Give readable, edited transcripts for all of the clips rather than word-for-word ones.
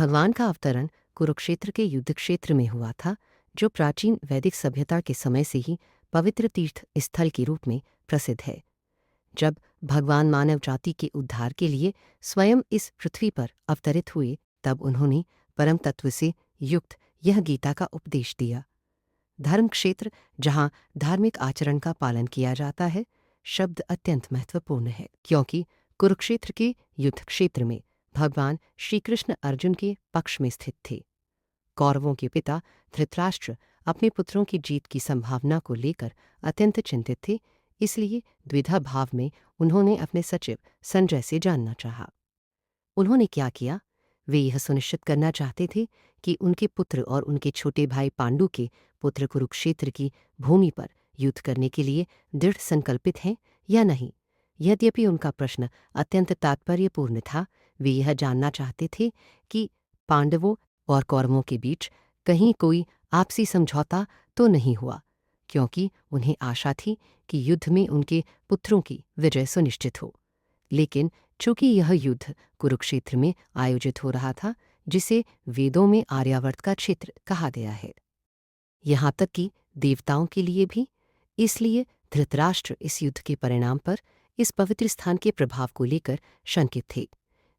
भगवान का अवतरण कुरुक्षेत्र के युद्ध क्षेत्र में हुआ था, जो प्राचीन वैदिक सभ्यता के समय से ही पवित्र तीर्थ स्थल के रूप में प्रसिद्ध है। जब भगवान मानव जाति के उद्धार के लिए स्वयं इस पृथ्वी पर अवतरित हुए, तब उन्होंने परम तत्व से युक्त यह गीता का उपदेश दिया। धर्म क्षेत्र, जहाँ धार्मिक आचरण का पालन किया जाता है, शब्द अत्यंत महत्वपूर्ण है, क्योंकि कुरुक्षेत्र के युद्ध क्षेत्र में भगवान श्री कृष्ण अर्जुन के पक्ष में स्थित थे। कौरवों के पिता धृतराष्ट्र अपने पुत्रों की जीत की संभावना को लेकर अत्यंत चिंतित थे, इसलिए द्विधा भाव में उन्होंने अपने सचिव संजय से जानना चाहा। उन्होंने क्या किया? वे यह सुनिश्चित करना चाहते थे कि उनके पुत्र और उनके छोटे भाई पांडु के पुत्र कुरुक्षेत्र की भूमि पर युद्ध करने के लिए दृढ़ संकल्पित हैं या नहीं। यद्यपि उनका प्रश्न अत्यंत तात्पर्यपूर्ण था, वे यह जानना चाहते थे कि पांडवों और कौरवों के बीच कहीं कोई आपसी समझौता तो नहीं हुआ, क्योंकि उन्हें आशा थी कि युद्ध में उनके पुत्रों की विजय सुनिश्चित हो। लेकिन चूंकि यह युद्ध कुरुक्षेत्र में आयोजित हो रहा था, जिसे वेदों में आर्यावर्त का क्षेत्र कहा गया है, यहाँ तक कि देवताओं के लिए भी, इसलिए धृतराष्ट्र इस युद्ध के परिणाम पर इस पवित्र स्थान के प्रभाव को लेकर शंकित थे।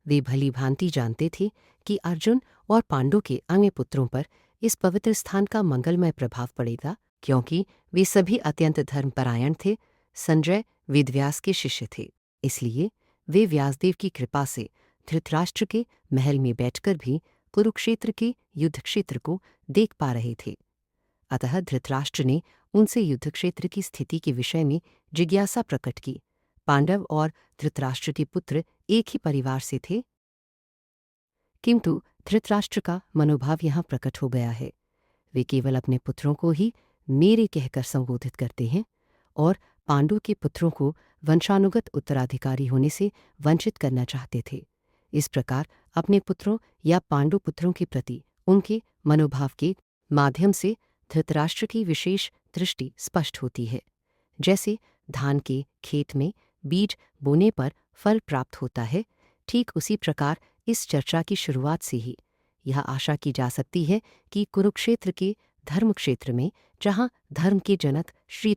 वे भली भांति जानते थे कि अर्जुन और पांडु के अन्य पुत्रों पर इस पवित्र स्थान का मंगलमय प्रभाव पड़ेगा, क्योंकि वे सभी अत्यंत धर्मपरायण थे। संजय वेदव्यास के शिष्य थे, इसलिए वे व्यासदेव की कृपा से धृतराष्ट्र के महल में बैठकर भी कुरुक्षेत्र के युद्ध क्षेत्र को देख पा रहे थे। अतः धृतराष्ट्र ने उनसे युद्ध क्षेत्र की स्थिति के विषय में जिज्ञासा प्रकट की। पांडव और धृतराष्ट्र के पुत्र एक ही परिवार से थे, किंतु धृतराष्ट्र का मनोभाव यहाँ प्रकट हो गया है। वे केवल अपने पुत्रों को ही मेरे कहकर संबोधित करते हैं और पांडु के पुत्रों को वंशानुगत उत्तराधिकारी होने से वंचित करना चाहते थे। इस प्रकार अपने पुत्रों या पांडु पुत्रों के प्रति उनके मनोभाव के माध्यम से धृतराष्ट्र की विशेष दृष्टि स्पष्ट होती है। जैसे धान के खेत में बीज बोने पर फल प्राप्त होता है, ठीक उसी प्रकार इस चर्चा की शुरुआत से ही यह आशा की जा सकती है कि कुरुक्षेत्र के धर्म क्षेत्र में, जहाँ धर्म के जनक श्री